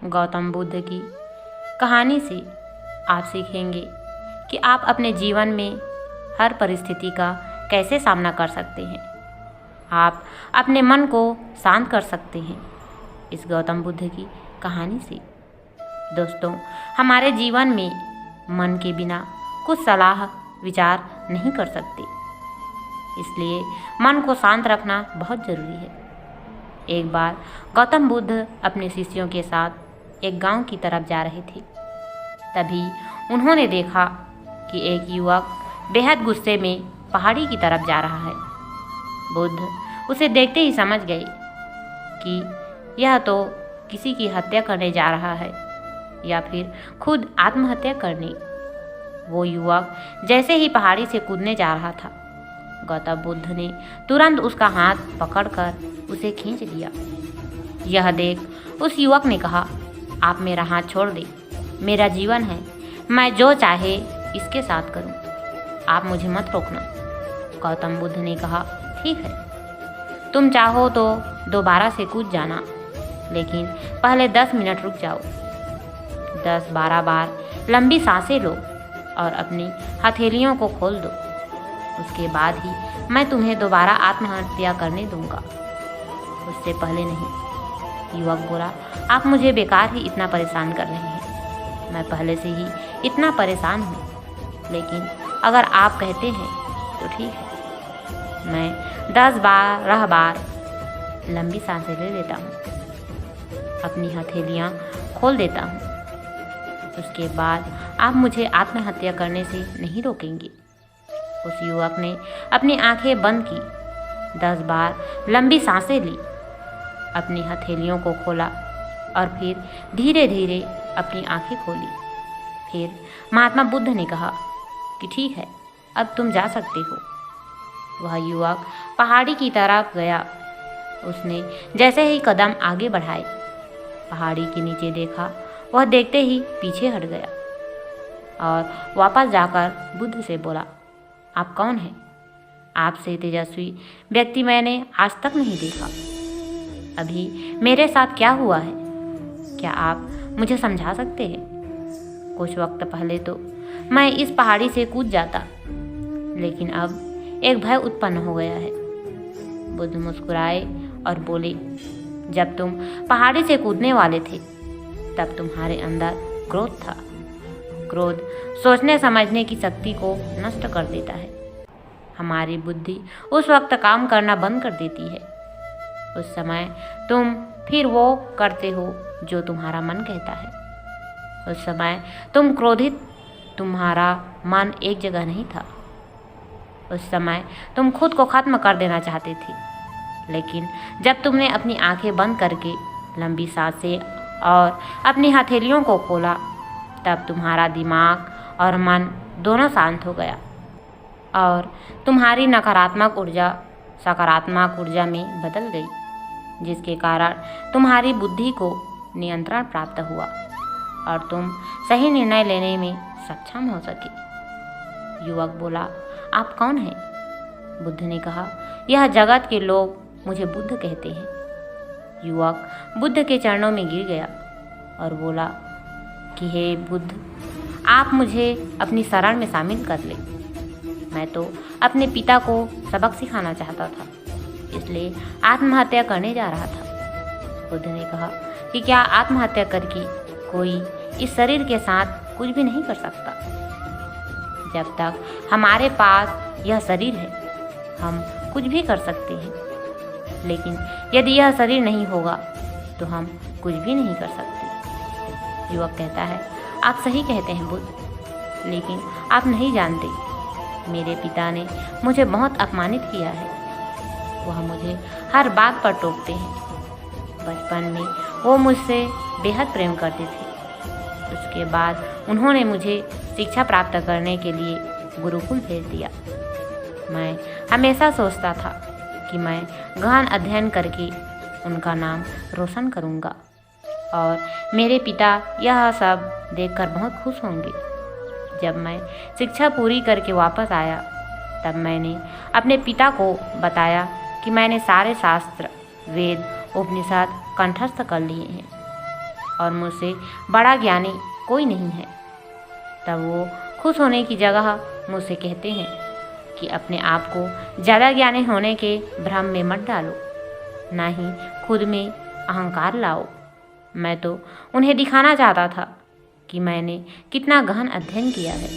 गौतम बुद्ध की कहानी से आप सीखेंगे कि आप अपने जीवन में हर परिस्थिति का कैसे सामना कर सकते हैं। आप अपने मन को शांत कर सकते हैं इस गौतम बुद्ध की कहानी से। दोस्तों, हमारे जीवन में मन के बिना कुछ सलाह विचार नहीं कर सकते, इसलिए मन को शांत रखना बहुत ज़रूरी है। एक बार गौतम बुद्ध अपने शिष्यों के साथ एक गांव की तरफ जा रहे थे। तभी उन्होंने देखा कि एक युवक बेहद गुस्से में पहाड़ी की तरफ जा रहा है। बुद्ध उसे देखते ही समझ गए कि यह तो किसी की हत्या करने जा रहा है या फिर खुद आत्महत्या करने। वो युवक जैसे ही पहाड़ी से कूदने जा रहा था, गौतम बुद्ध ने तुरंत उसका हाथ पकड़कर उसे खींच लिया। यह देख उस युवक ने कहा, आप मेरा हाथ छोड़ दे, मेरा जीवन है, मैं जो चाहे इसके साथ करूं, आप मुझे मत रोकना। गौतम बुद्ध ने कहा, ठीक है, तुम चाहो तो दोबारा से कूद जाना, लेकिन पहले 10 मिनट रुक जाओ। 10-12 बार लंबी सांसें लो और अपनी हथेलियों को खोल दो, उसके बाद ही मैं तुम्हें दोबारा आत्महत्या करने दूंगा, उससे पहले नहीं। युवक बोला, आप मुझे बेकार ही इतना परेशान कर रहे हैं, मैं पहले से ही इतना परेशान हूँ, लेकिन अगर आप कहते हैं तो ठीक है, मैं 10-12 बार लंबी सांसें ले लेता हूँ, अपनी हथेलियाँ खोल देता हूँ, उसके बाद आप मुझे आत्महत्या करने से नहीं रोकेंगे। उस युवक ने अपनी आंखें बंद की, 10 बार लंबी सांसें ली, अपनी हथेलियों को खोला और फिर धीरे धीरे अपनी आंखें खोली। फिर महात्मा बुद्ध ने कहा कि ठीक है, अब तुम जा सकते हो। वह युवक पहाड़ी की तरफ गया। उसने जैसे ही कदम आगे बढ़ाए, पहाड़ी के नीचे देखा, वह देखते ही पीछे हट गया और वापस जाकर बुद्ध से बोला, आप कौन हैं? आपसे तेजस्वी व्यक्ति मैंने आज तक नहीं देखा। अभी मेरे साथ क्या हुआ है, क्या आप मुझे समझा सकते हैं? कुछ वक्त पहले तो मैं इस पहाड़ी से कूद जाता, लेकिन अब एक भय उत्पन्न हो गया है। बुद्ध मुस्कुराए और बोले, जब तुम पहाड़ी से कूदने वाले थे तब तुम्हारे अंदर क्रोध था। क्रोध सोचने समझने की शक्ति को नष्ट कर देता है। हमारी बुद्धि उस वक्त काम करना बंद कर देती है। उस समय तुम फिर वो करते हो जो तुम्हारा मन कहता है। उस समय तुम क्रोधित, तुम्हारा मन एक जगह नहीं था। उस समय तुम खुद को खत्म कर देना चाहते थे, लेकिन जब तुमने अपनी आंखें बंद करके लंबी सांसें और अपनी हथेलियों को खोला, तब तुम्हारा दिमाग और मन दोनों शांत हो गया और तुम्हारी नकारात्मक ऊर्जा सकारात्मक ऊर्जा में बदल गई, जिसके कारण तुम्हारी बुद्धि को नियंत्रण प्राप्त हुआ और तुम सही निर्णय लेने में सक्षम हो सके। युवक बोला, आप कौन हैं? बुद्ध ने कहा, यह जगत के लोग मुझे बुद्ध कहते हैं। युवक बुद्ध के चरणों में गिर गया और बोला कि हे बुद्ध, आप मुझे अपनी शरण में शामिल कर ले। मैं तो अपने पिता को सबक सिखाना चाहता था, इसलिए आत्महत्या करने जा रहा था। बुद्ध ने कहा कि क्या आत्महत्या करके कोई इस शरीर के साथ कुछ भी नहीं कर सकता? जब तक हमारे पास यह शरीर है, हम कुछ भी कर सकते हैं, लेकिन यदि यह शरीर नहीं होगा तो हम कुछ भी नहीं कर सकते। युवक कहता है, आप सही कहते हैं बुद्ध, लेकिन आप नहीं जानते, मेरे पिता ने मुझे बहुत अपमानित किया है। वह मुझे हर बात पर टोकते हैं। बचपन में वो मुझसे बेहद प्रेम करते थे। उसके बाद उन्होंने मुझे शिक्षा प्राप्त करने के लिए गुरुकुल भेज दिया। मैं हमेशा सोचता था कि मैं गहन अध्ययन करके उनका नाम रोशन करूंगा और मेरे पिता यह सब देखकर बहुत खुश होंगे। जब मैं शिक्षा पूरी करके वापस आया, तब मैंने अपने पिता को बताया कि मैंने सारे शास्त्र, वेद, उपनिषद कंठस्थ कर लिए हैं। और मुझसे बड़ा ज्ञानी कोई नहीं है। तब वो खुश होने की जगह मुझसे कहते हैं कि अपने आप को ज़्यादा ज्ञानी होने के भ्रम में मत डालो, ना ही खुद में अहंकार लाओ। मैं तो उन्हें दिखाना चाहता था कि मैंने कितना गहन अध्ययन किया है।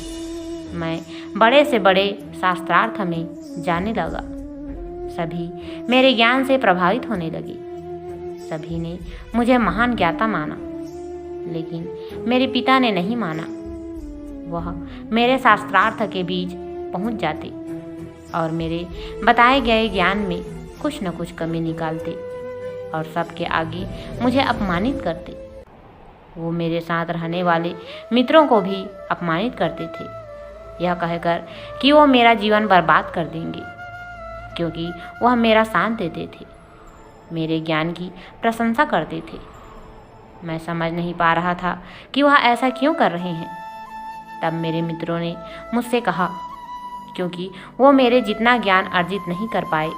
मैं बड़े से बड़े शास्त्रार्थ में जाने लगा। सभी मेरे ज्ञान से प्रभावित होने लगे। सभी ने मुझे महान ज्ञाता माना, लेकिन मेरे पिता ने नहीं माना। वह मेरे शास्त्रार्थ के बीच पहुंच जाते और मेरे बताए गए ज्ञान में कुछ न कुछ कमी निकालते और सबके आगे मुझे अपमानित करते। वो मेरे साथ रहने वाले मित्रों को भी अपमानित करते थे, यह कहकर कि वो मेरा जीवन बर्बाद कर देंगे, क्योंकि वह मेरा साथ देते थे, मेरे ज्ञान की प्रशंसा करते थे। मैं समझ नहीं पा रहा था कि वह ऐसा क्यों कर रहे हैं। तब मेरे मित्रों ने मुझसे कहा, क्योंकि वो मेरे जितना ज्ञान अर्जित नहीं कर पाए,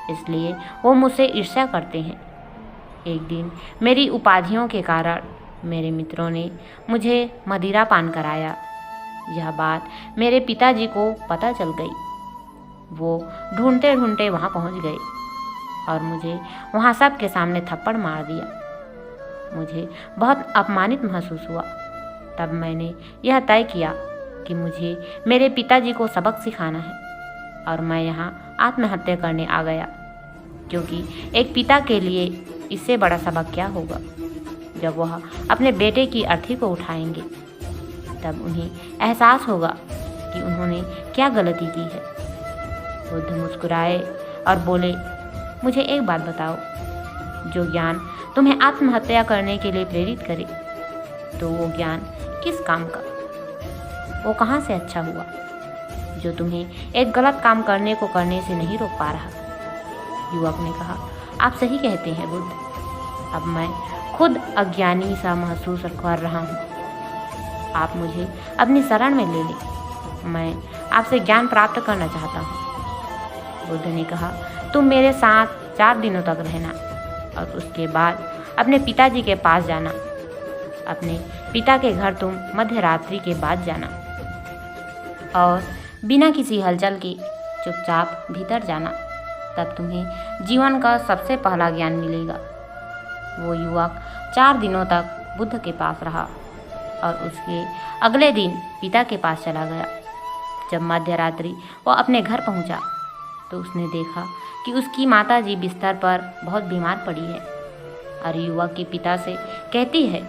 इसलिए वो मुझसे ईर्ष्या करते हैं। एक दिन मेरी उपाधियों के कारण मेरे मित्रों ने मुझे मदिरा पान कराया। यह बात मेरे पिताजी को पता चल गई। वो ढूंढते ढूंढते वहाँ पहुँच गए और मुझे वहाँ सबके सामने थप्पड़ मार दिया। मुझे बहुत अपमानित महसूस हुआ। तब मैंने यह तय किया कि मुझे मेरे पिताजी को सबक सिखाना है और मैं यहाँ आत्महत्या करने आ गया, क्योंकि एक पिता के लिए इससे बड़ा सबक क्या होगा जब वह अपने बेटे की अर्थी को उठाएंगे। तब उन्हें एहसास होगा कि उन्होंने क्या गलती की है। बुद्ध मुस्कुराए और बोले, मुझे एक बात बताओ, जो ज्ञान तुम्हें आत्महत्या करने के लिए प्रेरित करे, तो वो ज्ञान किस काम का, वो कहाँ से अच्छा हुआ, जो तुम्हें एक गलत काम करने से नहीं रोक पा रहा। युवक ने कहा, आप सही कहते हैं बुद्ध, अब मैं खुद अज्ञानी सा महसूस कर रहा हूँ। आप मुझे अपनी शरण में ले लें, मैं आपसे ज्ञान प्राप्त करना चाहता हूँ। बुद्ध ने कहा, तुम मेरे साथ 4 दिनों तक रहना और उसके बाद अपने पिताजी के पास जाना। अपने पिता के घर तुम मध्य रात्रि के बाद जाना और बिना किसी हलचल के चुपचाप भीतर जाना, तब तुम्हें जीवन का सबसे पहला ज्ञान मिलेगा। वो युवक 4 दिनों तक बुद्ध के पास रहा और उसके अगले दिन पिता के पास चला गया। जब मध्य रात्रि वो अपने घर पहुंचा तो उसने देखा कि उसकी माताजी बिस्तर पर बहुत बीमार पड़ी है और युवक के पिता से कहती है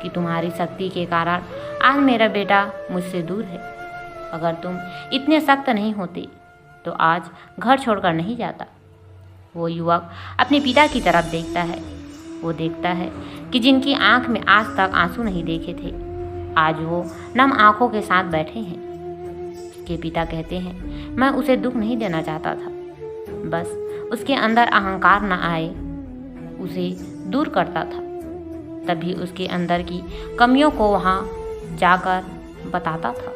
कि तुम्हारी शक्ति के कारण आज मेरा बेटा मुझसे दूर है। अगर तुम इतने सख्त नहीं होते तो आज घर छोड़कर नहीं जाता। वो युवक अपने पिता की तरफ देखता है। वो देखता है कि जिनकी आंख में आज तक आंसू नहीं देखे थे, आज वो नम आंखों के साथ बैठे हैं। उसके पिता कहते हैं, मैं उसे दुख नहीं देना चाहता था, बस उसके अंदर अहंकार न आए उसे दूर करता था। तभी उसके अंदर की कमियों को वहाँ जाकर बताता था,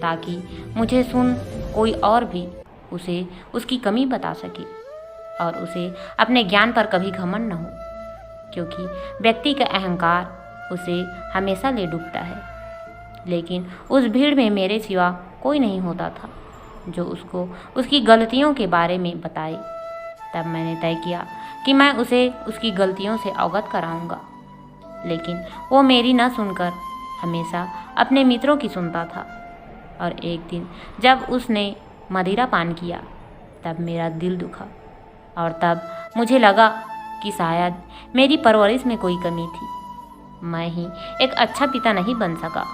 ताकि मुझे सुन कोई और भी उसे उसकी कमी बता सके और उसे अपने ज्ञान पर कभी घमंड न हो, क्योंकि व्यक्ति का अहंकार उसे हमेशा ले डूबता है। लेकिन उस भीड़ में मेरे सिवा कोई नहीं होता था जो उसको उसकी गलतियों के बारे में बताए। तब मैंने तय किया कि मैं उसे उसकी गलतियों से अवगत कराऊंगा, लेकिन वो मेरी न सुनकर हमेशा अपने मित्रों की सुनता था। और एक दिन जब उसने मदिरा पान किया तब मेरा दिल दुखा और तब मुझे लगा कि शायद मेरी परवरिश में कोई कमी थी। मैं ही एक अच्छा पिता नहीं बन सका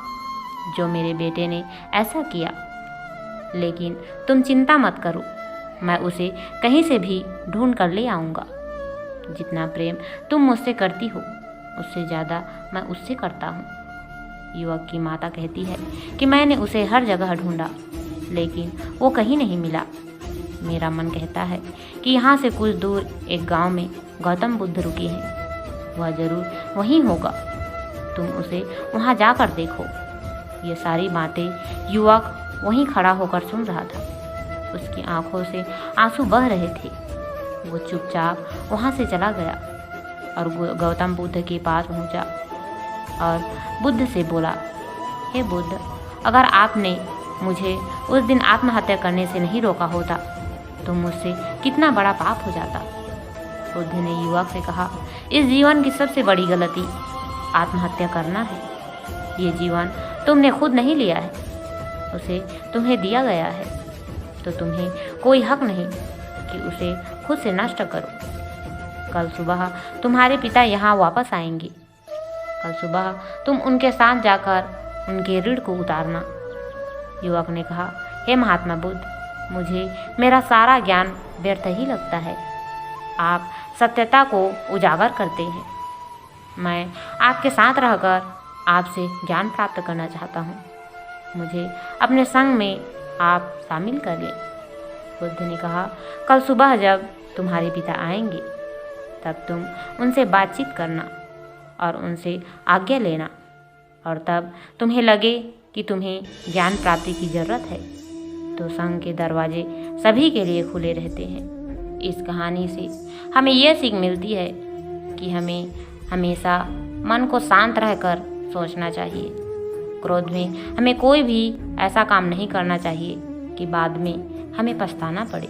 जो मेरे बेटे ने ऐसा किया। लेकिन तुम चिंता मत करो, मैं उसे कहीं से भी ढूंढ कर ले आऊँगा। जितना प्रेम तुम मुझसे करती हो उससे ज़्यादा मैं उससे करता हूँ। युवक की माता कहती है कि मैंने उसे हर जगह ढूंढा, लेकिन वो कहीं नहीं मिला। मेरा मन कहता है कि यहाँ से कुछ दूर एक गांव में गौतम बुद्ध रुके हैं, वह ज़रूर वहीं होगा। तुम उसे वहाँ जाकर देखो। ये सारी बातें युवक वहीं खड़ा होकर सुन रहा था। उसकी आंखों से आंसू बह रहे थे। वो चुपचाप वहाँ से चला गया और गौतम बुद्ध के पास पहुंचा और बुद्ध से बोला, हे बुद्ध, अगर आपने मुझे उस दिन आत्महत्या करने से नहीं रोका होता तो मुझसे कितना बड़ा पाप हो जाता। बुद्ध ने युवक से कहा, इस जीवन की सबसे बड़ी गलती आत्महत्या करना है। ये जीवन तुमने खुद नहीं लिया है, उसे तुम्हें दिया गया है, तो तुम्हें कोई हक नहीं कि उसे खुद से नष्ट करो। कल सुबह तुम्हारे पिता यहाँ वापस आएंगे। कल सुबह तुम उनके साथ जाकर उनके ऋण को उतारना। युवक ने कहा, हे महात्मा बुद्ध, मुझे मेरा सारा ज्ञान व्यर्थ ही लगता है। आप सत्यता को उजागर करते हैं। मैं आपके साथ रहकर आपसे ज्ञान प्राप्त करना चाहता हूँ। मुझे अपने संग में आप शामिल कर लें। बुद्ध ने कहा, कल सुबह जब तुम्हारे पिता आएंगे तब तुम उनसे बातचीत करना और उनसे आज्ञा लेना, और तब तुम्हें लगे कि तुम्हें ज्ञान प्राप्ति की ज़रूरत है तो संघ के दरवाजे सभी के लिए खुले रहते हैं। इस कहानी से हमें यह सीख मिलती है कि हमें हमेशा मन को शांत रहकर सोचना चाहिए। क्रोध में हमें कोई भी ऐसा काम नहीं करना चाहिए कि बाद में हमें पछताना पड़े।